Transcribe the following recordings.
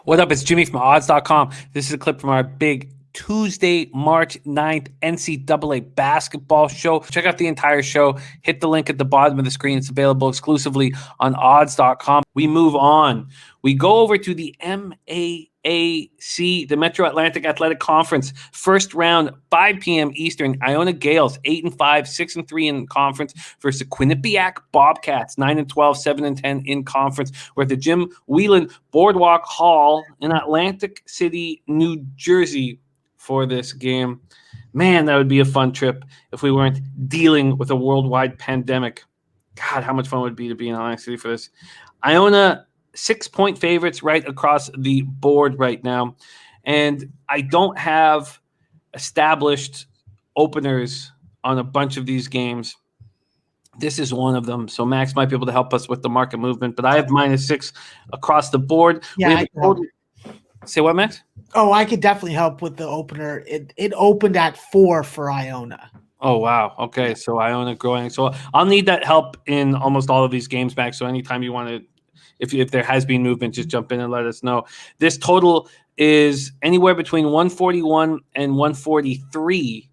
What up? It's Jimmy from odds.com. This is a clip from our big Tuesday, March 9th NCAA basketball show. Check out the entire show. Hit the link at the bottom of the screen. It's available exclusively on odds.com. We move on. We go over to the MAAC, the Metro Atlantic Athletic Conference. First round, 5 p.m. Eastern. Iona Gales, 8-5, 6-3 in conference versus the Quinnipiac Bobcats, 9-12, 7-10 in conference. We're at the Jim Whelan Boardwalk Hall in Atlantic City, New Jersey for this game. Man, that would be a fun trip if we weren't dealing with a worldwide pandemic. God, how much fun would it be to be in Atlantic City for this? Iona, 6-point favorites right across the board right now. And I don't have established openers on a bunch of these games. This is one of them. So Max might be able to help us with the market movement. But I have -6 across the board. Yeah, Say what, Max? Oh, I could definitely help with the opener. It opened at 4 for Iona. Oh, wow. Okay, so Iona growing. So I'll need that help in almost all of these games, Max. So anytime you want to, if there has been movement, just jump in and let us know. This total is anywhere between 141 and 143,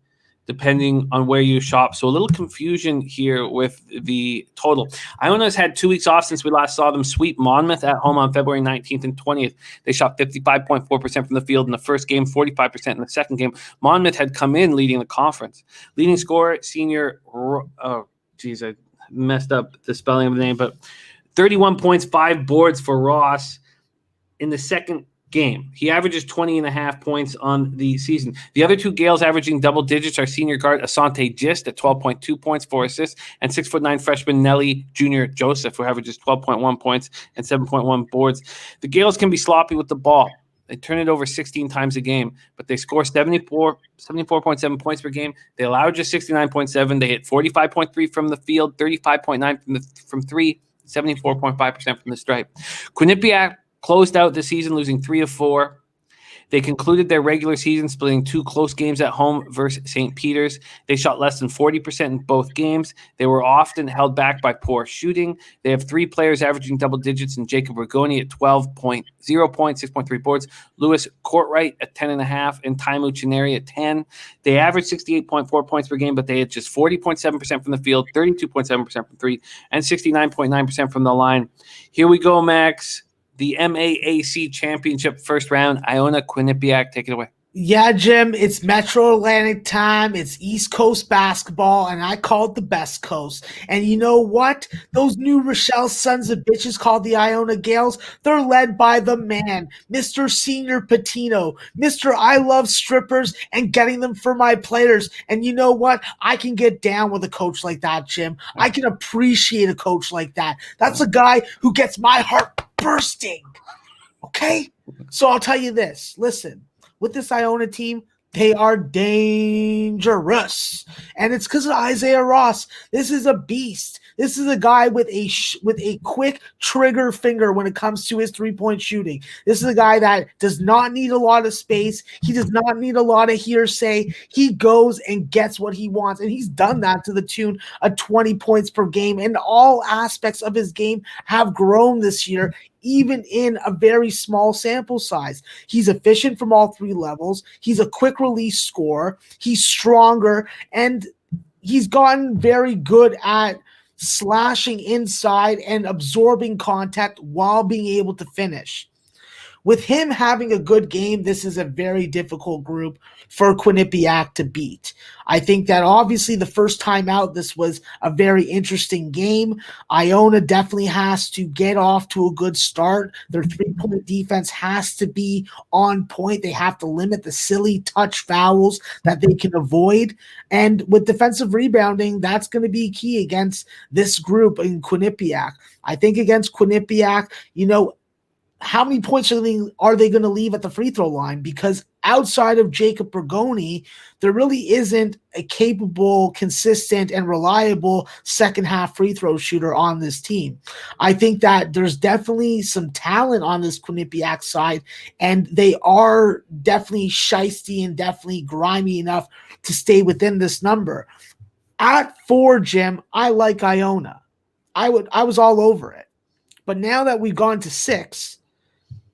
depending on where you shop. So a little confusion here with the total. Iona's had 2 weeks off since we last saw them sweep Monmouth at home on February 19th and 20th. They shot 55.4% from the field in the first game, 45% in the second game. Monmouth had come in leading the conference. Leading scorer, senior, I messed up the spelling of the name, but 31 points, 5 boards for Ross in the second game. He averages 20.5 points on the season. The other 2 Gales averaging double digits are senior guard Asante Gist at 12.2 points, 4 assists, and 6'9" freshman Nelly Jr. Joseph, who averages 12.1 points and 7.1 boards. The Gales can be sloppy with the ball. They turn it over 16 times a game, but they score 74.7 points per game. They allow just 69.7. They hit 45.3 from the field, 35.9 from 3, 74.5% from the stripe. Quinnipiac closed out the season losing 3 of 4. They concluded their regular season splitting 2 close games at home versus St. Peter's. They shot less than 40% in both games. They were often held back by poor shooting. They have 3 players averaging double digits in Jacob Rigoni at 12.0 points, 6.3 boards, Lewis Courtwright at 10.5, and Taimu Chineri at 10. They averaged 68.4 points per game, but they had just 40.7% from the field, 32.7% from 3, and 69.9% from the line. Here we go, Max. The MAAC championship first round, Iona Quinnipiac. Take it away. Yeah, Jim, it's Metro Atlantic time. It's East Coast basketball, and I call it the best coast. And you know what? Those New Rochelle sons of bitches called the Iona Gales, they're led by the man, Mr. Senior Patino, Mr. I love strippers and getting them for my players. And you know what? I can get down with a coach like that, Jim. I can appreciate a coach like that. That's a guy who gets my heart bursting. Okay? So I'll tell you this. Listen. With this Iona team, they are dangerous. And it's because of Isaiah Ross. This is a beast. This is a guy with a quick trigger finger when it comes to his three-point shooting. This is a guy that does not need a lot of space. He does not need a lot of hearsay. He goes and gets what he wants, and he's done that to the tune of 20 points per game. And all aspects of his game have grown this year, even in a very small sample size. He's efficient from all 3 levels. He's a quick release scorer. He's stronger, and he's gotten very good at slashing inside and absorbing contact while being able to finish. With him having a good game, this is a very difficult group for Quinnipiac to beat. I think that obviously the first time out, this was a very interesting game. Iona definitely has to get off to a good start. Their 3-point defense has to be on point. They have to limit the silly touch fouls that they can avoid. And with defensive rebounding, that's going to be key against this group in Quinnipiac. I think against Quinnipiac, how many points are they going to leave at the free throw line? Because outside of Jacob Bergoni, there really isn't a capable, consistent, and reliable second half free throw shooter on this team. I think that there's definitely some talent on this Quinnipiac side, and they are definitely shiesty and definitely grimy enough to stay within this number. At 4, Jim, I like Iona. I was all over it. But now that we've gone to 6,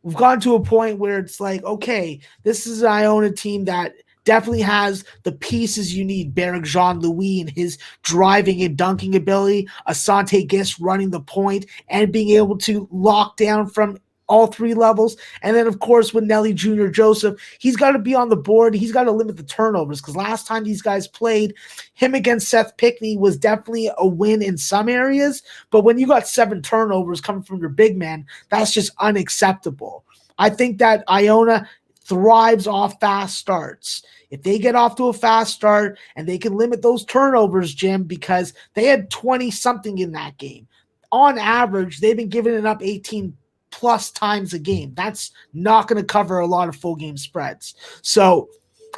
we've gotten to a point where it's like, okay, this is an Iona team that definitely has the pieces you need. Barrick Jean-Louis and his driving and dunking ability, Asante Gist running the point and being able to lock down from all three levels. And then, of course, with Nelly Jr. Joseph, he's got to be on the board. He's got to limit the turnovers because last time these guys played, him against Seth Pickney was definitely a win in some areas. But when you got 7 turnovers coming from your big man, that's just unacceptable. I think that Iona thrives off fast starts. If they get off to a fast start and they can limit those turnovers, Jim, because they had 20-something in that game. On average, they've been giving it up 18 plus times a game. That's not going to cover a lot of full game spreads. So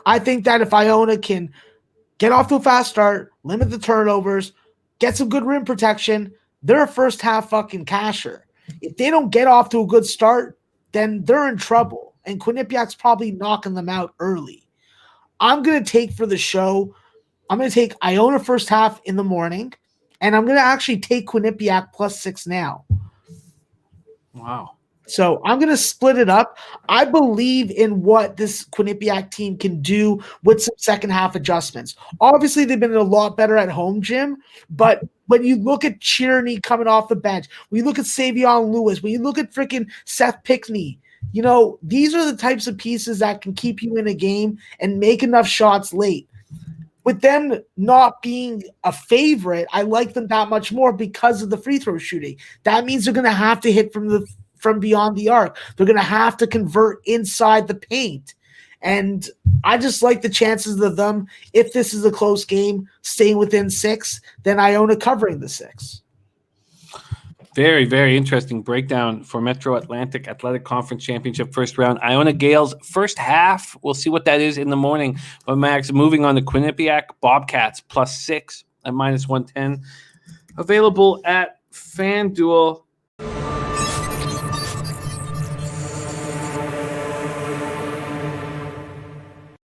I think that if Iona can get off to a fast start, limit the turnovers, get some good rim protection, they're a first half fucking casher. If they don't get off to a good start, then they're in trouble. And Quinnipiac's probably knocking them out early. I'm going to take for the show, I'm going to take Iona first half in the morning, and I'm going to actually take Quinnipiac +6 now. Wow. So I'm going to split it up. I believe in what this Quinnipiac team can do with some second half adjustments. Obviously, they've been a lot better at home, Jim, but when you look at Cherney coming off the bench, when you look at Savion Lewis, when you look at freaking Seth Pickney, you know, these are the types of pieces that can keep you in a game and make enough shots late. With them not being a favorite, I like them that much more because of the free throw shooting. That means they're going to have to hit from beyond the arc. They're going to have to convert inside the paint. And I just like the chances of them, if this is a close game, staying within 6, then Iona covering the 6. Very, very interesting breakdown for Metro Atlantic Athletic Conference Championship first round. Iona Gales first half. We'll see what that is in the morning. But Max, moving on to Quinnipiac Bobcats +6 at -110. Available at FanDuel.